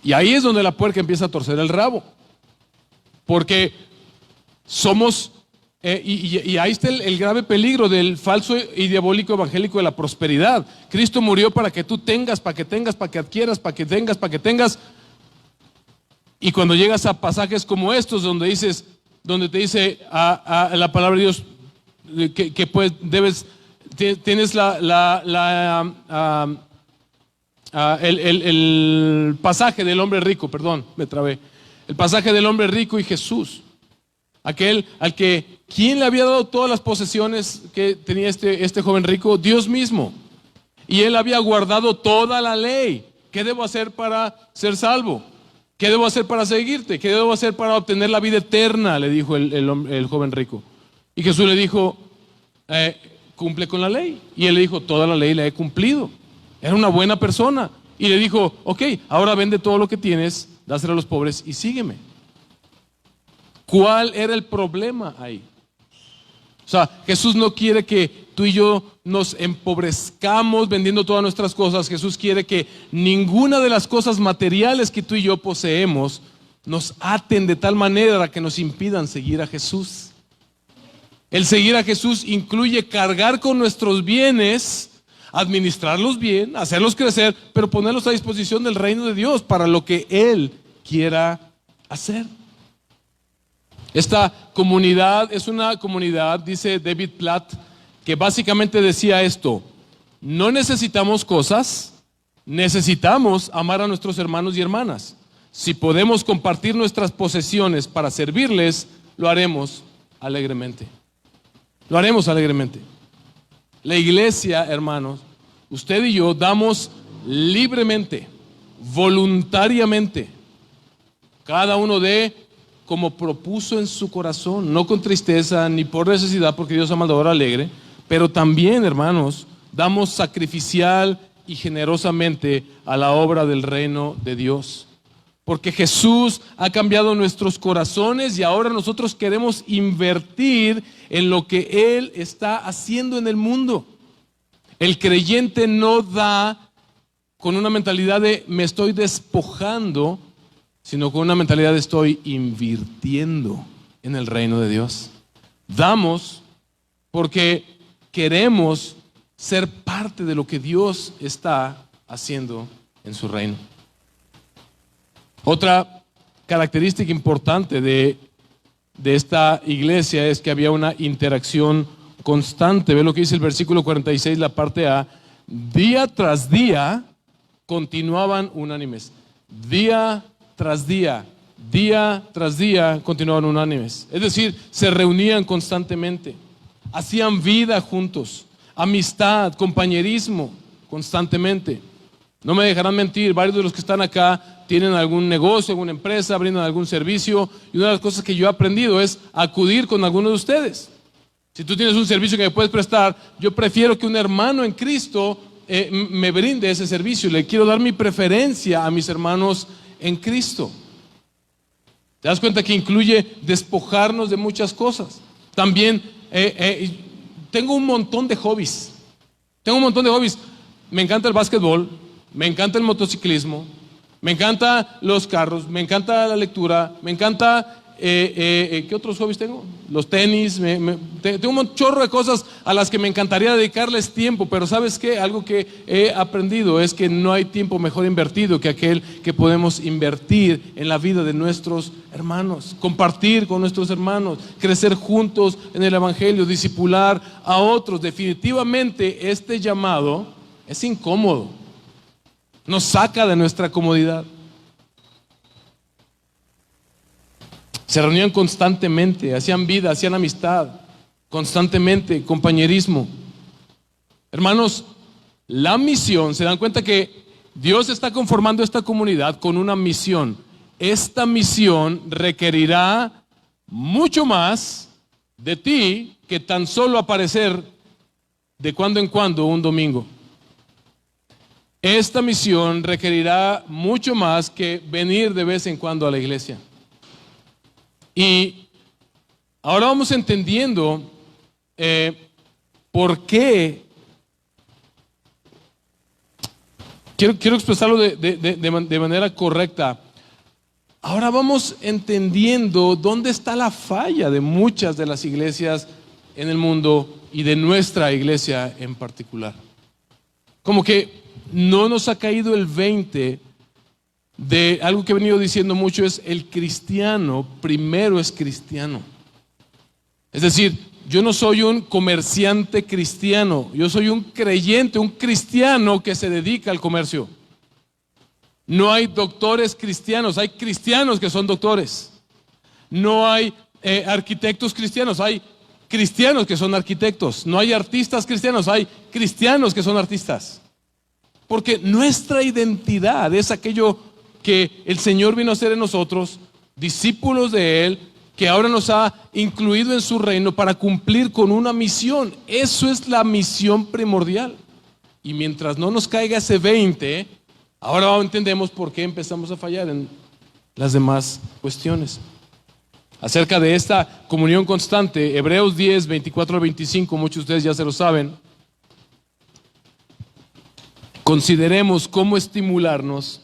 Y ahí es donde la puerca empieza a torcer el rabo, porque somos y ahí está el grave peligro del falso y diabólico evangélico de la prosperidad. Cristo murió para que tú tengas, para que tengas, para que adquieras, para que tengas, para que tengas. Y cuando llegas a pasajes como estos, donde te dice a la palabra de Dios que pues tienes el pasaje del hombre rico, perdón, me trabé. El pasaje del hombre rico y Jesús. Aquel al que, ¿quién le había dado todas las posesiones que tenía este joven rico? Dios mismo. Y él había guardado toda la ley. ¿Qué debo hacer para ser salvo? ¿Qué debo hacer para seguirte? ¿Qué debo hacer para obtener la vida eterna? Le dijo el joven rico. Y Jesús le dijo, cumple con la ley. Y él le dijo, toda la ley la he cumplido. Era una buena persona. Y le dijo, ok, ahora vende todo lo que tienes, dáselo a los pobres y sígueme. ¿Cuál era el problema ahí? O sea, Jesús no quiere que tú y yo nos empobrezcamos vendiendo todas nuestras cosas. Jesús quiere que ninguna de las cosas materiales que tú y yo poseemos nos aten de tal manera que nos impidan seguir a Jesús. El seguir a Jesús incluye cargar con nuestros bienes, administrarlos bien, hacerlos crecer, pero ponerlos a disposición del reino de Dios para lo que Él quiera hacer. Esta comunidad es una comunidad, dice David Platt, que básicamente decía esto: no necesitamos cosas, necesitamos amar a nuestros hermanos y hermanas. Si podemos compartir nuestras posesiones para servirles, lo haremos alegremente. Lo haremos alegremente. La iglesia, hermanos, usted y yo damos libremente, voluntariamente. Cada uno de como propuso en su corazón, no con tristeza ni por necesidad, porque Dios es amador alegre, pero también, hermanos, damos sacrificial y generosamente a la obra del reino de Dios. Porque Jesús ha cambiado nuestros corazones y ahora nosotros queremos invertir en lo que Él está haciendo en el mundo. El creyente no da con una mentalidad de me estoy despojando, sino con una mentalidad de estoy invirtiendo en el reino de Dios. Damos porque queremos ser parte de lo que Dios está haciendo en su reino. Otra característica importante de esta iglesia es que había una interacción constante. Ve lo que dice el versículo 46, la parte A. Día tras día continuaban unánimes. Día tras día continuaban unánimes. Es decir, se reunían constantemente, hacían vida juntos, amistad, compañerismo constantemente. No me dejarán mentir, varios de los que están acá tienen algún negocio, alguna empresa, brindan algún servicio, y una de las cosas que yo he aprendido es acudir con alguno de ustedes. Si tú tienes un servicio que me puedes prestar, yo prefiero que un hermano en Cristo me brinde ese servicio. Le quiero dar mi preferencia a mis hermanos en Cristo. ¿Te das cuenta que incluye despojarnos de muchas cosas? También tengo un montón de hobbies. Me encanta el básquetbol, me encanta el motociclismo, me encantan los carros, me encanta la lectura, me encanta, ¿qué otros hobbies tengo? Los tenis, tengo un chorro de cosas a las que me encantaría dedicarles tiempo, pero ¿sabes qué? Algo que he aprendido es que no hay tiempo mejor invertido que aquel que podemos invertir en la vida de nuestros hermanos, compartir con nuestros hermanos, crecer juntos en el evangelio, discipular a otros. Definitivamente este llamado es incómodo, nos saca de nuestra comodidad. Se reunían constantemente, hacían vida, hacían amistad, constantemente, compañerismo. Hermanos, la misión, se dan cuenta que Dios está conformando esta comunidad con una misión. Esta misión requerirá mucho más de ti que tan solo aparecer de cuando en cuando un domingo. Esta misión requerirá mucho más que venir de vez en cuando a la iglesia. Y ahora vamos entendiendo por qué. Quiero expresarlo de manera correcta. ahora vamos entendiendo dónde está la falla de muchas de las iglesias en el mundo y de nuestra iglesia en particular. Como que no nos ha caído el 20 de algo que he venido diciendo mucho, es el cristiano primero es cristiano. Es decir, yo no soy un comerciante cristiano, yo soy un creyente, un cristiano que se dedica al comercio. No hay doctores cristianos, hay cristianos que son doctores. No hay arquitectos cristianos, hay cristianos que son arquitectos. No hay artistas cristianos, hay cristianos que son artistas. Porque nuestra identidad es aquello que el Señor vino a hacer en nosotros, discípulos de Él, que ahora nos ha incluido en su reino para cumplir con una misión. Eso es la misión primordial. Y mientras no nos caiga ese 20, ahora entendemos por qué empezamos a fallar en las demás cuestiones. Acerca de esta comunión constante, Hebreos 10, 24 al 25, muchos de ustedes ya se lo saben. Consideremos cómo estimularnos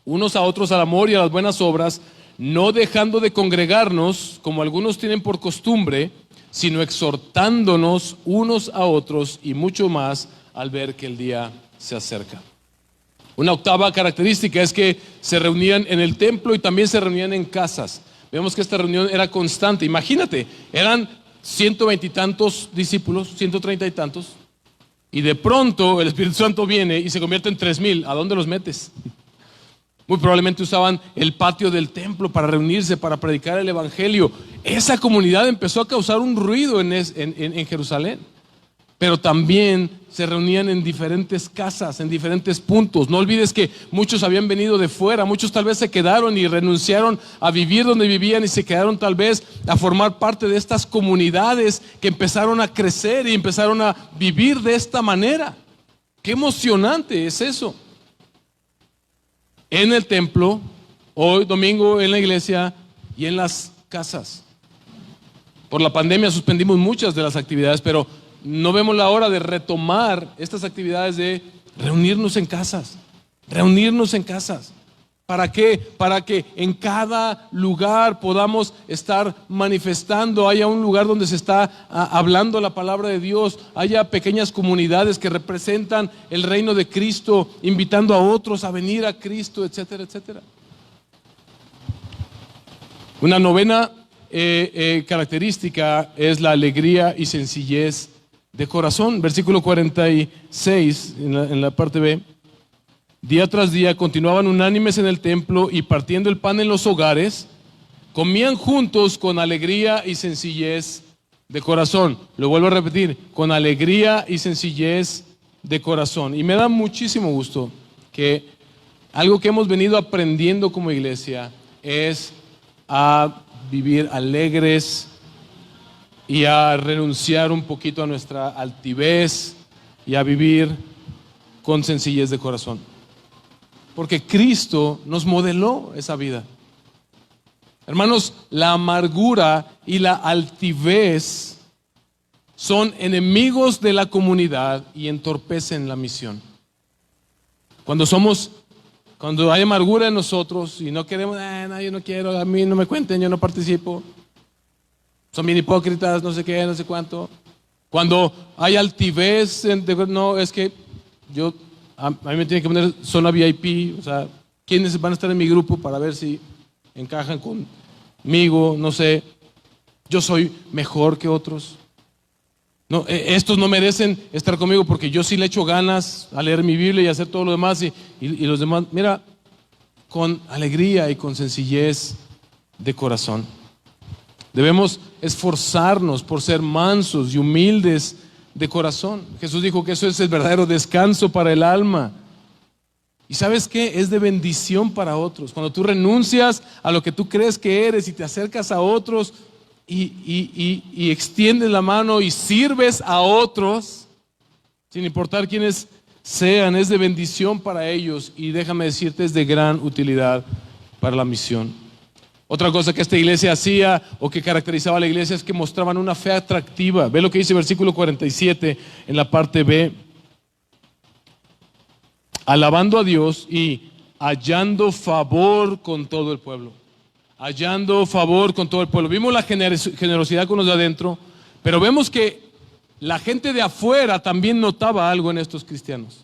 unos a otros al amor y a las buenas obras, no dejando de congregarnos, como algunos tienen por costumbre, sino exhortándonos unos a otros y mucho más al ver que el día se acerca. Una octava característica es que se reunían en el templo y también se reunían en casas. Vemos que esta reunión era constante. Imagínate, eran 120 y tantos discípulos, 130 y tantos, y de pronto el Espíritu Santo viene y se convierte en 3,000. ¿A dónde los metes? Muy probablemente usaban el patio del templo para reunirse, para predicar el evangelio. Esa comunidad empezó a causar un ruido en Jerusalén. Pero también se reunían en diferentes casas, en diferentes puntos. No olvides que muchos habían venido de fuera, muchos tal vez se quedaron y renunciaron a vivir donde vivían y se quedaron tal vez a formar parte de estas comunidades que empezaron a crecer y empezaron a vivir de esta manera. Qué emocionante es eso. En el templo, hoy domingo en la iglesia y en las casas. Por la pandemia suspendimos muchas de las actividades, pero no vemos la hora de retomar estas actividades de reunirnos en casas. Reunirnos en casas. ¿Para qué? Para que en cada lugar podamos estar manifestando, haya un lugar donde se está hablando la palabra de Dios, haya pequeñas comunidades que representan el reino de Cristo, invitando a otros a venir a Cristo, etcétera, etcétera. Una novena característica es la alegría y sencillez de corazón. Versículo 46 en la parte B. Día tras día continuaban unánimes en el templo y partiendo el pan en los hogares, comían juntos con alegría y sencillez de corazón. Lo vuelvo a repetir, con alegría y sencillez de corazón. Y me da muchísimo gusto que algo que hemos venido aprendiendo como iglesia es a vivir alegres y a renunciar un poquito a nuestra altivez y a vivir con sencillez de corazón. Porque Cristo nos modeló esa vida. Hermanos, la amargura y la altivez son enemigos de la comunidad y entorpecen la misión. Cuando hay amargura en nosotros y no queremos, no, yo no quiero, a mí no me cuenten, yo no participo. Son bien hipócritas, no sé qué, no sé cuánto. Cuando hay altivez, no, es que a mí me tienen que poner zona VIP, o sea, ¿quiénes van a estar en mi grupo para ver si encajan conmigo? No sé, yo soy mejor que otros. No, estos no merecen estar conmigo porque yo sí le echo ganas a leer mi Biblia y hacer todo lo demás y los demás, mira, con alegría y con sencillez de corazón. Debemos esforzarnos por ser mansos y humildes de corazón. Jesús dijo que eso es el verdadero descanso para el alma. ¿Y sabes qué? Es de bendición para otros. Cuando tú renuncias a lo que tú crees que eres y te acercas a otros y extiendes la mano y sirves a otros, sin importar quiénes sean, es de bendición para ellos y déjame decirte, es de gran utilidad para la misión. Otra cosa que esta iglesia hacía o que caracterizaba a la iglesia es que mostraban una fe atractiva. Ve lo que dice versículo 47 en la parte B. Alabando a Dios y hallando favor con todo el pueblo. hallando favor con todo el pueblo. Vimos la generosidad con los de adentro, pero vemos que la gente de afuera también notaba algo en estos cristianos.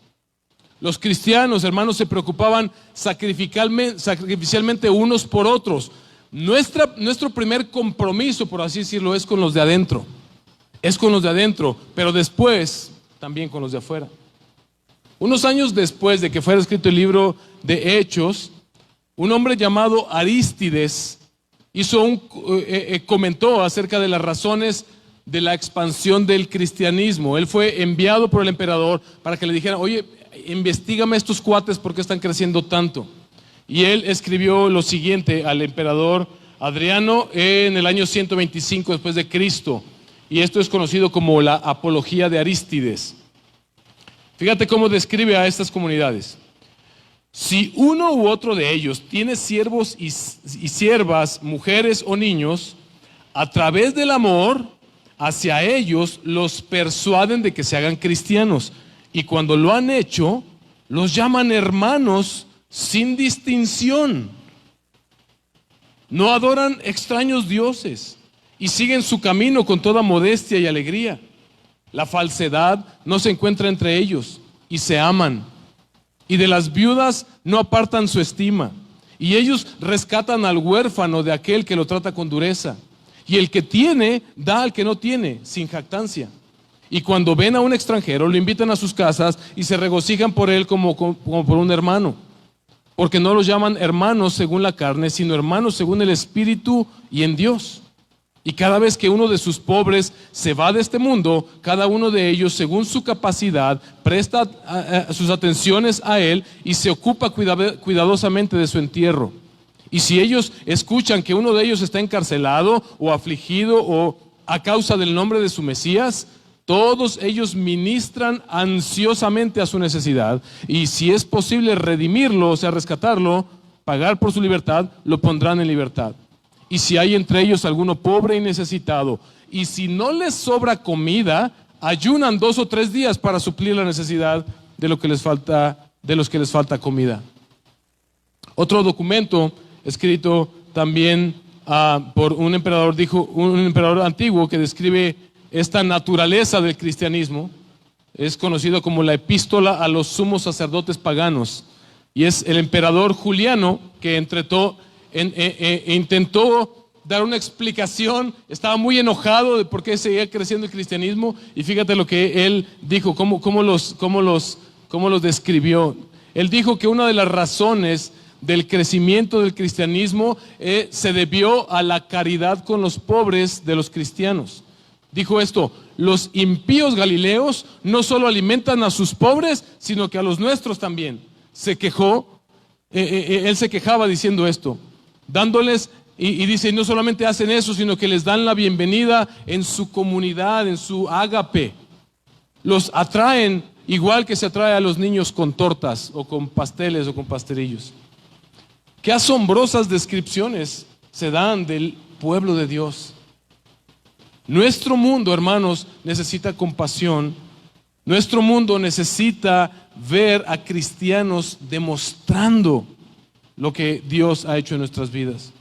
Los cristianos, hermanos, se preocupaban sacrificialmente unos por otros. Nuestro primer compromiso, por así decirlo, es con los de adentro. Es con los de adentro, pero después también con los de afuera. Unos años después de que fuera escrito el libro de Hechos, un hombre llamado Arístides comentó acerca de las razones de la expansión del cristianismo. Él fue enviado por el emperador para que le dijera: oye, investígame estos cuates, ¿por qué están creciendo tanto? Y él escribió lo siguiente al emperador Adriano en el año 125 después de Cristo. Y esto es conocido como la Apología de Arístides. Fíjate cómo describe a estas comunidades. Si uno u otro de ellos tiene siervos y siervas, mujeres o niños, a través del amor hacia ellos los persuaden de que se hagan cristianos. Y cuando lo han hecho, los llaman hermanos sin distinción. No adoran extraños dioses y siguen su camino con toda modestia y alegría. La falsedad no se encuentra entre ellos y se aman. Y de las viudas no apartan su estima. Y ellos rescatan al huérfano de aquel que lo trata con dureza. Y el que tiene, da al que no tiene, sin jactancia. Y cuando ven a un extranjero, lo invitan a sus casas y se regocijan por él como por un hermano. Porque no los llaman hermanos según la carne, sino hermanos según el Espíritu y en Dios. Y cada vez que uno de sus pobres se va de este mundo, cada uno de ellos, según su capacidad, presta sus atenciones a él y se ocupa cuidadosamente de su entierro. Y si ellos escuchan que uno de ellos está encarcelado o afligido o a causa del nombre de su Mesías, todos ellos ministran ansiosamente a su necesidad, y si es posible redimirlo, o sea, rescatarlo, pagar por su libertad, lo pondrán en libertad. Y si hay entre ellos alguno pobre y necesitado, y si no les sobra comida, ayunan 2 o 3 días para suplir la necesidad de los que les falta comida. Otro documento escrito también por un emperador antiguo que describe esta naturaleza del cristianismo, es conocido como la Epístola a los sumos sacerdotes paganos, y es el emperador Juliano que intentó dar una explicación. Estaba muy enojado de por qué seguía creciendo el cristianismo, y fíjate lo que él dijo, cómo los describió. Él dijo que una de las razones del crecimiento del cristianismo se debió a la caridad con los pobres de los cristianos. Dijo esto: los impíos galileos no solo alimentan a sus pobres, sino que a los nuestros también. Se quejó, él se quejaba diciendo esto, dándoles, y dice, no solamente hacen eso, sino que les dan la bienvenida en su comunidad, en su ágape. Los atraen igual que se atrae a los niños con tortas o con pasteles o con pastelillos. Qué asombrosas descripciones se dan del pueblo de Dios. Nuestro mundo, hermanos, necesita compasión. Nuestro mundo necesita ver a cristianos demostrando lo que Dios ha hecho en nuestras vidas.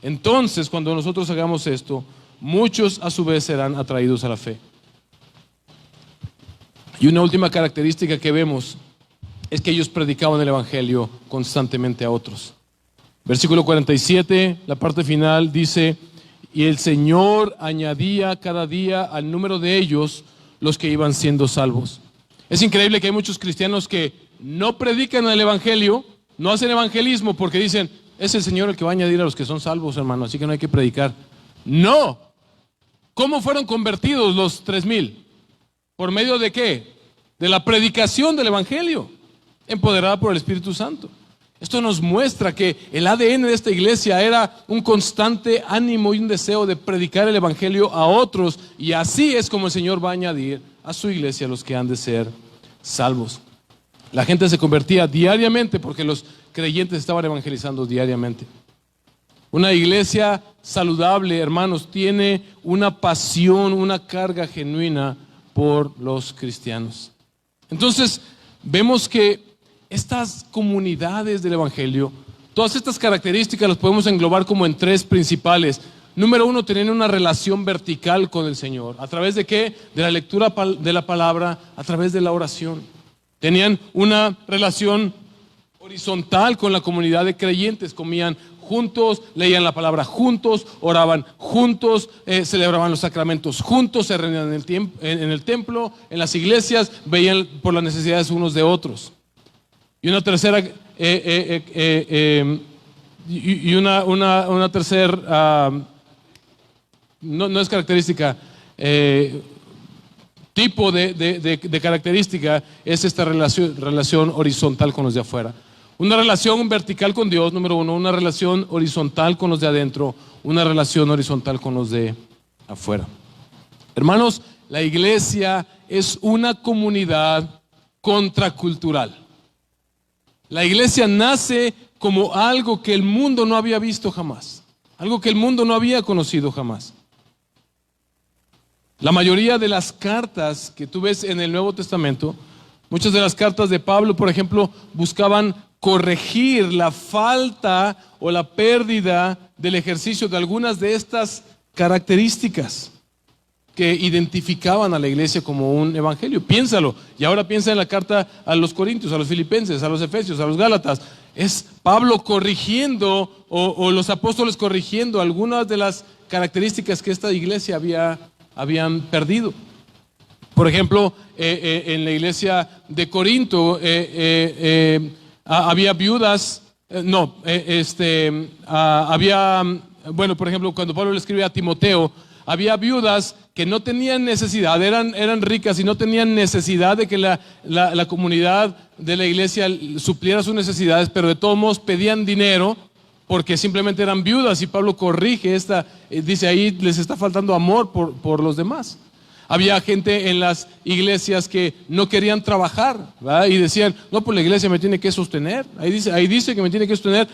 Entonces, cuando nosotros hagamos esto, muchos a su vez serán atraídos a la fe. Y una última característica que vemos es que ellos predicaban el evangelio constantemente a otros. Versículo 47, la parte final dice: y el Señor añadía cada día al número de ellos los que iban siendo salvos. Es increíble que hay muchos cristianos que no predican el evangelio, no hacen evangelismo porque dicen: es el Señor el que va a añadir a los que son salvos, hermano, así que no hay que predicar. No. ¿Cómo fueron convertidos los 3,000? ¿Por medio de qué? De la predicación del evangelio, empoderada por el Espíritu Santo. Esto nos muestra que el ADN de esta iglesia era un constante ánimo y un deseo de predicar el evangelio a otros, y así es como el Señor va a añadir a su iglesia los que han de ser salvos. La gente se convertía diariamente porque los creyentes estaban evangelizando diariamente. Una iglesia saludable, hermanos, tiene una pasión, una carga genuina por los cristianos. Entonces, vemos que estas comunidades del evangelio Todas estas características las podemos englobar como en tres principales. Número uno, tenían una relación vertical con el Señor. ¿A través de qué? De la lectura de la palabra, a través de la oración. Tenían una relación horizontal con la comunidad de creyentes. Comían juntos, leían la palabra juntos, oraban juntos, celebraban los sacramentos juntos, se reunían en el templo, en las iglesias, veían por las necesidades unos de otros. Y una tercera, una tercera, no es característica, tipo de característica es esta relación horizontal con los de afuera. Una relación vertical con Dios, número uno, una relación horizontal con los de adentro, una relación horizontal con los de afuera. Hermanos, la iglesia es una comunidad contracultural. La iglesia nace como algo que el mundo no había visto jamás, algo que el mundo no había conocido jamás. La mayoría de las cartas que tú ves en el Nuevo Testamento, muchas de las cartas de Pablo, por ejemplo, buscaban corregir la falta o la pérdida del ejercicio de algunas de estas características que identificaban a la iglesia como un evangelio. Piénsalo, y ahora piensa en la carta a los Corintios, a los Filipenses, a los Efesios, a los Gálatas. Es Pablo corrigiendo o los apóstoles corrigiendo algunas de las características que esta iglesia habían perdido. Por ejemplo, en la iglesia de Corinto había viudas, por ejemplo, cuando Pablo le escribe a Timoteo, había viudas que no tenían necesidad, eran ricas y no tenían necesidad de que la comunidad de la iglesia supliera sus necesidades, pero de todos modos pedían dinero porque simplemente eran viudas, y Pablo corrige dice ahí les está faltando amor por los demás. Había gente en las iglesias que no querían trabajar, ¿verdad? Y decían, no, pues la iglesia me tiene que sostener. Ahí dice que me tiene que sostener,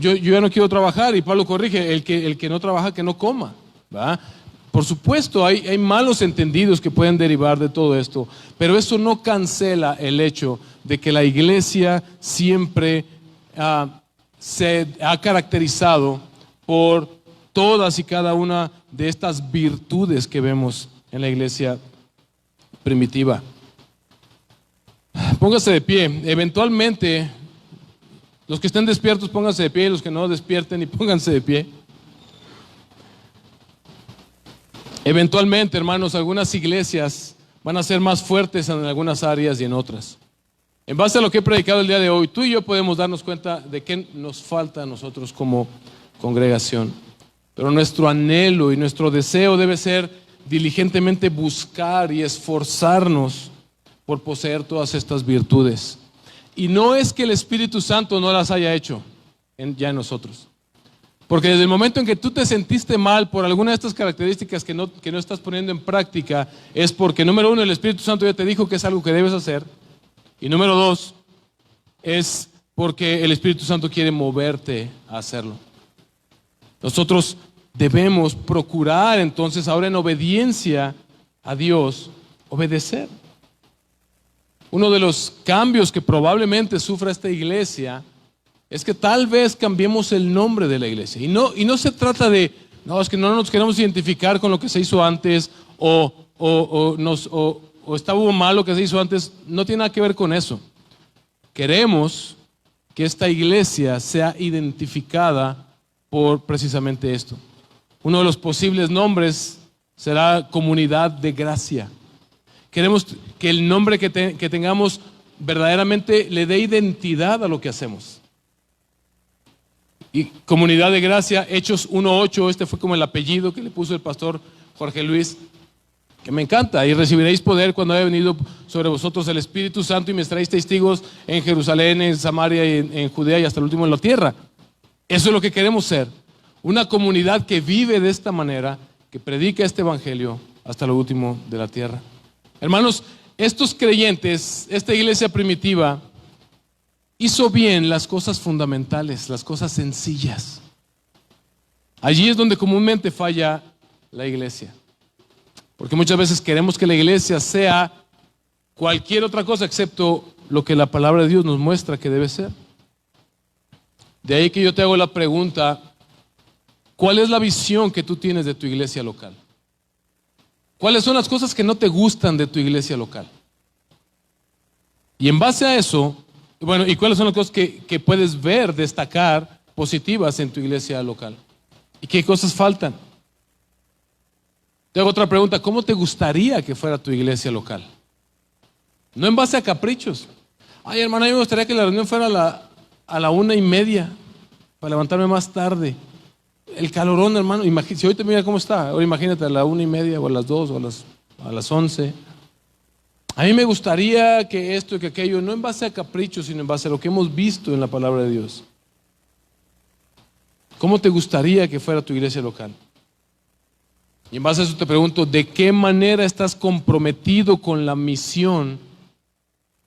yo ya no quiero trabajar. Y Pablo corrige, el que no trabaja, que no coma, ¿verdad? Por supuesto, hay malos entendidos que pueden derivar de todo esto, pero eso no cancela el hecho de que la iglesia siempre se ha caracterizado por todas y cada una de estas virtudes que vemos en la iglesia primitiva. Póngase de pie. Eventualmente, los que estén despiertos, pónganse de pie, y los que no despierten, y pónganse de pie. Eventualmente, hermanos, algunas iglesias van a ser más fuertes en algunas áreas y en otras. En base a lo que he predicado el día de hoy, tú y yo podemos darnos cuenta de qué nos falta a nosotros como congregación. Pero nuestro anhelo y nuestro deseo debe ser diligentemente buscar y esforzarnos por poseer todas estas virtudes. Y no es que el Espíritu Santo no las haya hecho ya en nosotros. Porque desde el momento en que tú te sentiste mal por alguna de estas características que no estás poniendo en práctica, es porque, número uno, el Espíritu Santo ya te dijo que es algo que debes hacer. Y número dos, es porque el Espíritu Santo quiere moverte a hacerlo. Nosotros debemos procurar entonces ahora en obediencia a Dios, obedecer. Uno de los cambios que probablemente sufra esta iglesia es que tal vez cambiemos el nombre de la iglesia. Y no se trata de, no, es que no nos queremos identificar con lo que se hizo antes o estaba mal lo que se hizo antes. No tiene nada que ver con eso. Queremos que esta iglesia sea identificada por precisamente esto. Uno de los posibles nombres será Comunidad de Gracia. Queremos que el nombre que tengamos verdaderamente le dé identidad a lo que hacemos. Y Comunidad de Gracia, Hechos 1:8, este fue como el apellido que le puso el pastor Jorge Luis, que me encanta. Y recibiréis poder cuando haya venido sobre vosotros el Espíritu Santo y me estaréis testigos en Jerusalén, en Samaria, en Judea y hasta el último en la tierra. Eso es lo que queremos ser. Una comunidad que vive de esta manera, que predica este evangelio hasta lo último de la tierra. Hermanos, estos creyentes, esta iglesia primitiva, hizo bien las cosas fundamentales, las cosas sencillas. Allí es donde comúnmente falla la iglesia. Porque muchas veces queremos que la iglesia sea cualquier otra cosa excepto lo que la palabra de Dios nos muestra que debe ser. De ahí que yo te hago la pregunta, ¿cuál es la visión que tú tienes de tu iglesia local? ¿Cuáles son las cosas que no te gustan de tu iglesia local? Y en base a eso, bueno, ¿y cuáles son las cosas que puedes ver, destacar, positivas en tu iglesia local? ¿Y qué cosas faltan? Te hago otra pregunta, ¿cómo te gustaría que fuera tu iglesia local? No en base a caprichos. Ay, hermano, a mí me gustaría que la reunión fuera a la 1:30 para levantarme más tarde. El calorón, hermano, si hoy te mira cómo está, ahora imagínate a la 1:30 o a las 2 o a las 11. A mí me gustaría que esto y que aquello, no en base a caprichos, sino en base a lo que hemos visto en la palabra de Dios. ¿Cómo te gustaría que fuera tu iglesia local? Y en base a eso te pregunto, ¿de qué manera estás comprometido con la misión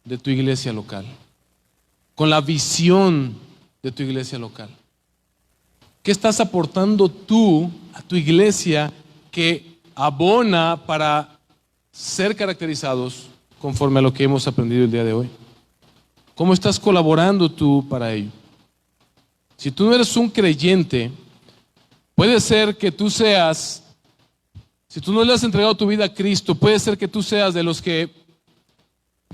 de tu iglesia local? Con la visión de tu iglesia local. ¿Qué estás aportando tú a tu iglesia que abona para ser caracterizados conforme a lo que hemos aprendido el día de hoy? ¿Cómo estás colaborando tú para ello? Si tú no eres un creyente, puede ser que tú seas, si tú no le has entregado tu vida a Cristo, puede ser que tú seas de los que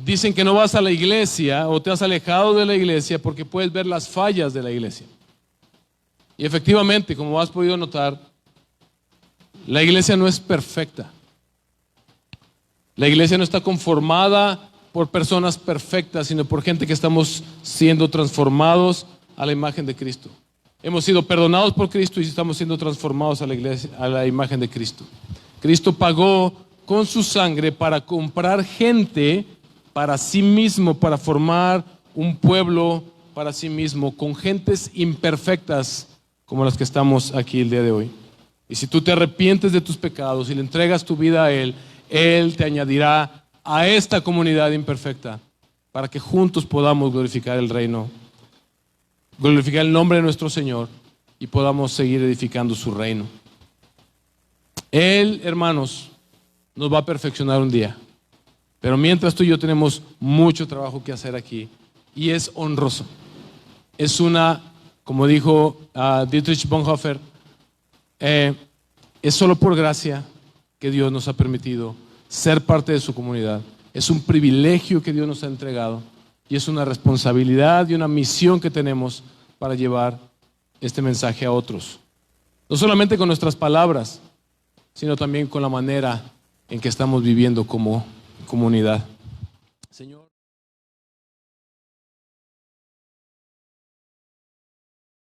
dicen que no vas a la iglesia o te has alejado de la iglesia porque puedes ver las fallas de la iglesia. Y efectivamente, como has podido notar, la iglesia no es perfecta. La iglesia no está conformada por personas perfectas, sino por gente que estamos siendo transformados a la imagen de Cristo. Hemos sido perdonados por Cristo y estamos siendo transformados a la iglesia, a la imagen de Cristo. Cristo pagó con su sangre para comprar gente para sí mismo, para formar un pueblo para sí mismo, con gentes imperfectas como las que estamos aquí el día de hoy. Y si tú te arrepientes de tus pecados y le entregas tu vida a Él, Él te añadirá a esta comunidad imperfecta para que juntos podamos glorificar el reino, glorificar el nombre de nuestro Señor y podamos seguir edificando su reino. Él, hermanos, nos va a perfeccionar un día. Pero mientras tú y yo tenemos mucho trabajo que hacer aquí y es honroso. Es como dijo Dietrich Bonhoeffer, es solo por gracia que Dios nos ha permitido ser parte de su comunidad. Es un privilegio que Dios nos ha entregado y es una responsabilidad y una misión que tenemos para llevar este mensaje a otros. No solamente con nuestras palabras, sino también con la manera en que estamos viviendo como comunidad. Señor.